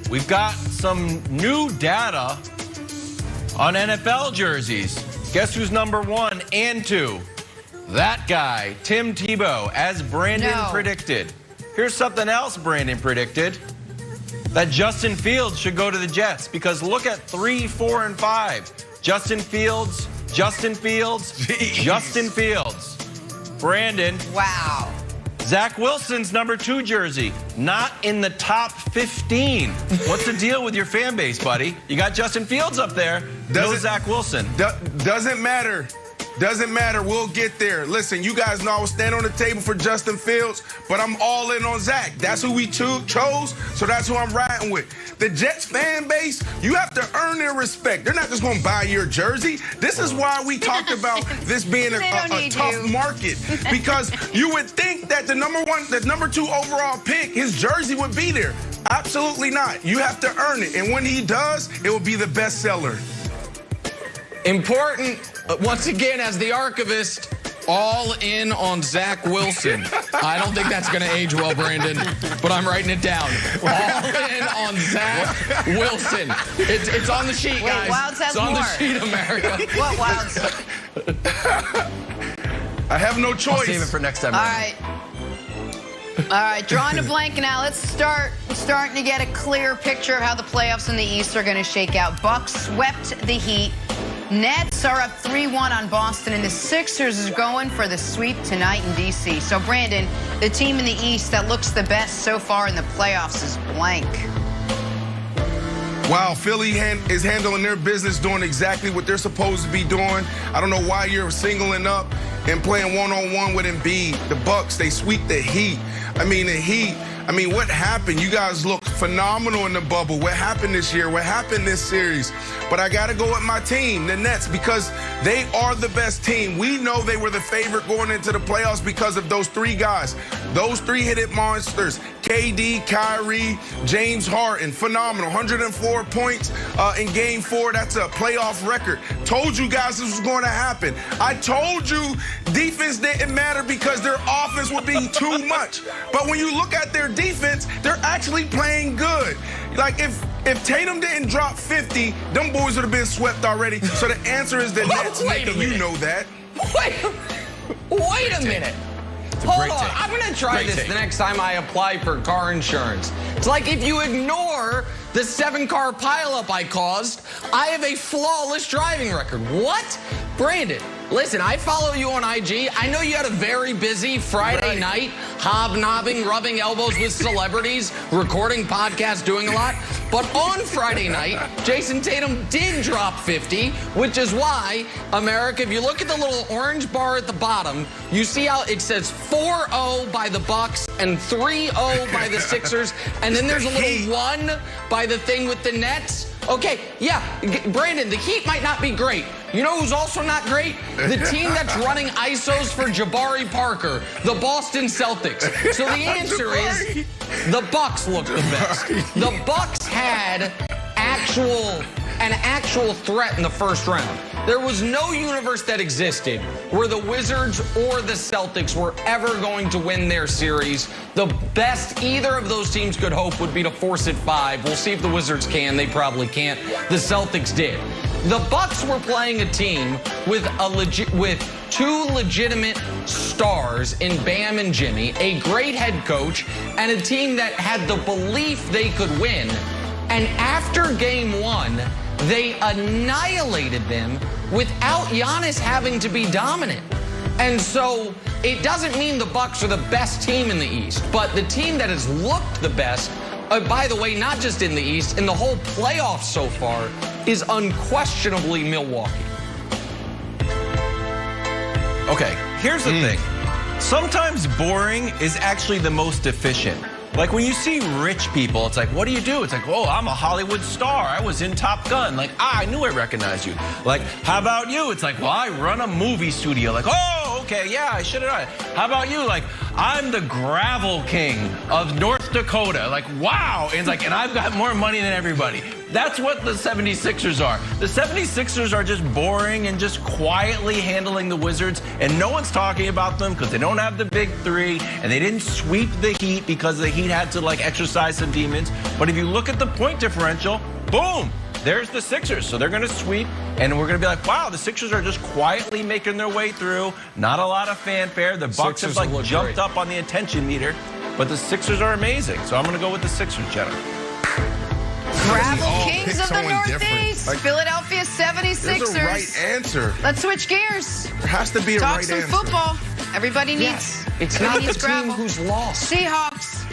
we've got some new data on NFL jerseys. Guess who's number 1 and 2? That guy, Tim Tebow, as Brandon predicted. Here's something else Brandon predicted. That Justin Fields should go to the Jets, because look at 3, 4, and 5. Justin Fields, Justin Fields, Justin Fields. Brandon. Wow. Zach Wilson's number 2 jersey, not in the top 15. What's the deal with your fan base, buddy? You got Justin Fields up there, no Zach Wilson. Doesn't matter. Doesn't matter. We'll get there. Listen, you guys know I was standing on the table for Justin Fields, but I'm all in on Zach. That's who we chose, so that's who I'm riding with. The Jets fan base, you have to earn their respect. They're not just going to buy your jersey. This is why we talked about this being a tough market, because you would think that the number 2 overall pick, his jersey would be there. Absolutely not. You have to earn it, and when he does, it will be the best seller. Important, once again, as the archivist, all in on Zach Wilson. I don't think that's going to age well, Brandon, but I'm writing it down. All in on Zach Wilson. It's on the sheet, guys. Wilds has it's on more. the sheet, America. What Wilds? I have no choice. I'll save it for next time. All right, drawing a blank now. Let's start. We're starting to get a clear picture of how the playoffs in the East are going to shake out. Bucks swept the Heat. Nets are up 3-1 on Boston, and the Sixers is going for the sweep tonight in D.C. So, Brandon, the team in the East that looks the best so far in the playoffs is blank. Wow, Philly is handling their business, doing exactly what they're supposed to be doing. I don't know why you're singling up and playing one-on-one with Embiid. The Bucks, they sweep the Heat. What happened? You guys look phenomenal in the bubble. What happened this year? What happened this series? But I got to go with my team, the Nets, because they are the best team. We know they were the favorite going into the playoffs because of those 3 guys. Those 3-headed monsters, KD, Kyrie, James Harden, phenomenal. 104 points in Game 4. That's a playoff record. Told you guys this was going to happen. I told you defense didn't matter because their offense would be too much. But when you look at their defense, they're actually playing good. Like, if Tatum didn't drop 50, them boys would have been swept already. So the answer is the Nets, Nick, and you know that. Wait a minute. Hold on. I'm going to try this the next time I apply for car insurance. It's like if you ignore the 7-car pileup I caused, I have a flawless driving record. What? Brandon, listen, I follow you on IG. I know you had a very busy Friday night, hobnobbing, rubbing elbows with celebrities, recording podcasts, doing a lot. But on Friday night, Jason Tatum did drop 50, which is why, America, if you look at the little orange bar at the bottom, you see how it says 4-0 by the Bucks and 3-0 by the Sixers, and then there's a little 1 by the thing with the Nets. Okay, yeah, Brandon, the Heat might not be great. You know who's also not great? The team that's running ISOs for Jabari Parker, the Boston Celtics. So the answer is the Bucks look the best. The Bucks had an actual threat in the first round. There was no universe that existed where the Wizards or the Celtics were ever going to win their series. The best either of those teams could hope would be to force it 5. We'll see if the Wizards can. They probably can't. The Celtics did. The Bucks were playing a team with 2 legitimate stars in Bam and Jimmy, a great head coach, and a team that had the belief they could win. And after Game 1, they annihilated them without Giannis having to be dominant. And so it doesn't mean the Bucks are the best team in the East, but the team that has looked the best, by the way, not just in the East, in the whole playoffs so far, is unquestionably Milwaukee. Okay, here's the thing. Sometimes boring is actually the most efficient. Like when you see rich people, it's like, what do you do? It's like, oh, I'm a Hollywood star. I was in Top Gun. Like, I knew I recognized you. Like, how about you? It's like, well, I run a movie studio. Like, oh, okay, yeah, I should have done it. How about you? Like, I'm the gravel king of North Dakota. Like, wow. And it's like, and I've got more money than everybody. That's what the 76ers are. The 76ers are just boring and just quietly handling the Wizards, and no one's talking about them because they don't have the big three, and they didn't sweep the Heat because the Heat had to, like, exercise some demons. But if you look at the point differential, boom, there's the Sixers. So they're going to sweep, and we're going to be like, wow, the Sixers are just quietly making their way through. Not a lot of fanfare. The Bucks have, like, jumped up on the attention meter, but the Sixers are amazing. So I'm going to go with the Sixers, Jenna. Gravel Kings of the Northeast, like, Philadelphia 76ers. There's a right answer. Let's switch gears. There has to be a right answer. Talk some football. Everybody needs. It's not the team who's lost. Seahawks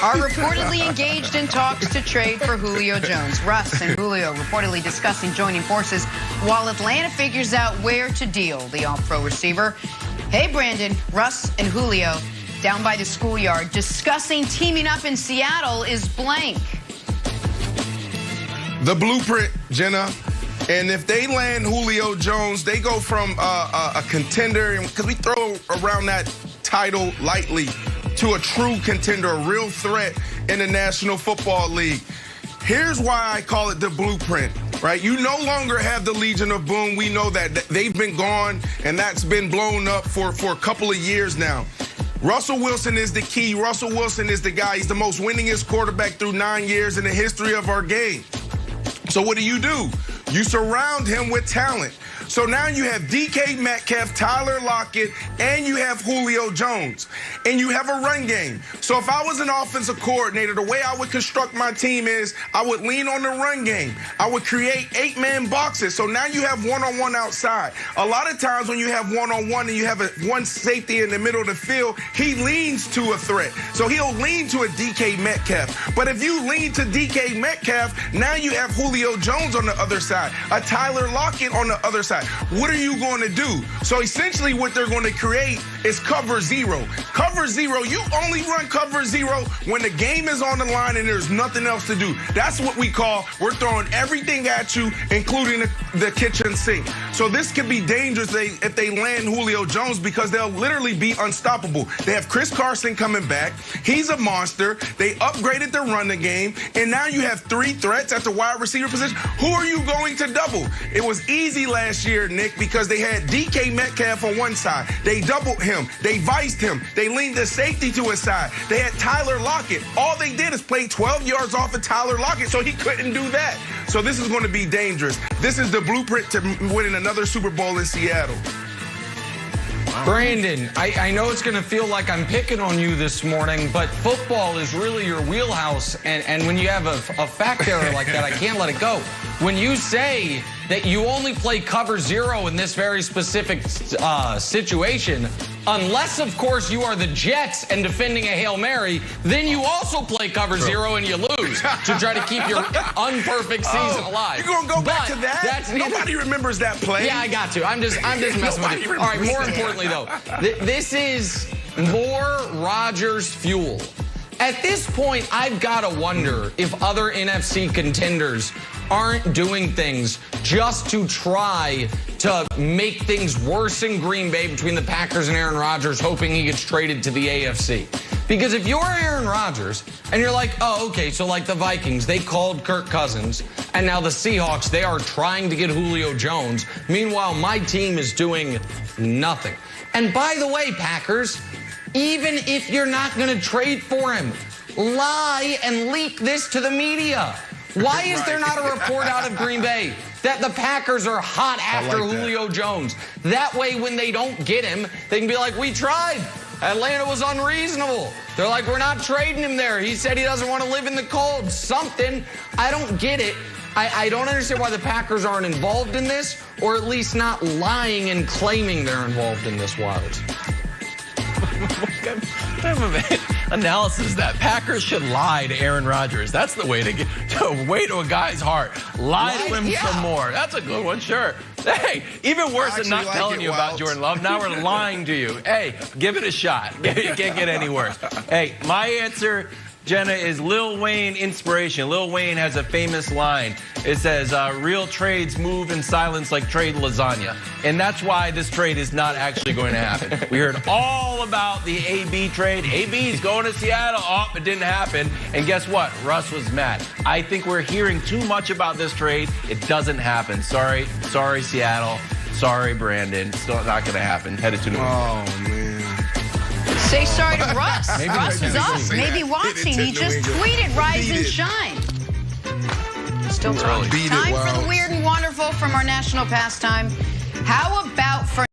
are reportedly engaged in talks to trade for Julio Jones. Russ and Julio reportedly discussing joining forces while Atlanta figures out where to deal the all-pro receiver. Hey, Brandon, Russ and Julio down by the schoolyard discussing teaming up in Seattle is blank. The blueprint, Jenna. And if they land Julio Jones, they go from a contender, because we throw around that title lightly, to a true contender, a real threat in the National Football League. Here's why I call it the blueprint, right? You no longer have the Legion of Boom. We know that they've been gone, and that's been blown up for a couple of years now. Russell Wilson is the key. Russell Wilson is the guy. He's the most winningest quarterback through 9 years in the history of our game. So what do? You surround him with talent. So now you have DK Metcalf, Tyler Lockett, and you have Julio Jones. And you have a run game. So if I was an offensive coordinator, the way I would construct my team is I would lean on the run game. I would create 8-man boxes. So now you have one-on-one outside. A lot of times when you have one-on-one and you have one safety in the middle of the field, he leans to a threat. So he'll lean to a DK Metcalf. But if you lean to DK Metcalf, now you have Julio Jones on the other side, a Tyler Lockett on the other side. What are you going to do? So essentially what they're going to create is cover zero. Cover zero, you only run cover zero when the game is on the line and there's nothing else to do. That's what we call, we're throwing everything at you, including the kitchen sink. So this could be dangerous if they land Julio Jones, because they'll literally be unstoppable. They have Chris Carson coming back. He's a monster. They upgraded the running game, and now you have 3 threats at the wide receiver position. Who are you going to double? It was easy last year, Nick, because they had DK Metcalf on one side. They doubled him. They viced him. They leaned the safety to his side. They had Tyler Lockett. All they did is play 12 yards off of Tyler Lockett, so he couldn't do that. So this is going to be dangerous. This is the blueprint to winning another Super Bowl in Seattle. Brandon, I know it's going to feel like I'm picking on you this morning, but football is really your wheelhouse. And when you have a fact error like that, I can't let it go. When you say that you only play cover zero in this very specific situation, unless, of course, you are the Jets and defending a Hail Mary, then you also play cover zero and you lose to try to keep your unperfect season alive. You're going to go back to that? Nobody remembers that play. Yeah, I got to. I'm just messing with you. All right, more importantly, though, this is more Rodgers fuel. At this point, I've got to wonder if other NFC contenders aren't doing things just to try to make things worse in Green Bay between the Packers and Aaron Rodgers, hoping he gets traded to the AFC. Because if you're Aaron Rodgers and you're like, oh, okay, so like the Vikings, they called Kirk Cousins, and now the Seahawks, they are trying to get Julio Jones. Meanwhile, my team is doing nothing. And by the way, Packers, even if you're not going to trade for him, lie and leak this to the media. Why is there not a report out of Green Bay that the Packers are hot after Julio Jones? That way, when they don't get him, they can be like, we tried. Atlanta was unreasonable. They're like, we're not trading him there. He said he doesn't want to live in the cold. Something. I don't get it. I don't understand why the Packers aren't involved in this, or at least not lying and claiming they're involved in this, Wild. What type of analysis is that? Packers should lie to Aaron Rodgers. That's the way to a guy's heart. Lie to him some more. That's a good one, sure. Hey, even worse than not telling you about Jordan Love. Now we're lying to you. Hey, give it a shot. You can't get any worse. Hey, my answer Jenna, is Lil Wayne inspiration. Lil Wayne has a famous line. It says, real trades move in silence like trade lasagna. And that's why this trade is not actually going to happen. We heard all about the AB trade. AB's going to Seattle. Oh, it didn't happen. And guess what? Russ was mad. I think we're hearing too much about this trade. It doesn't happen. Sorry, Seattle. Sorry, Brandon. Still not going to happen. Headed to New England. Oh, man. Say sorry to Russ. Russ is up, maybe watching. He just tweeted, "Rise and shine." Still talking. Time for the weird and wonderful from our national pastime. How about for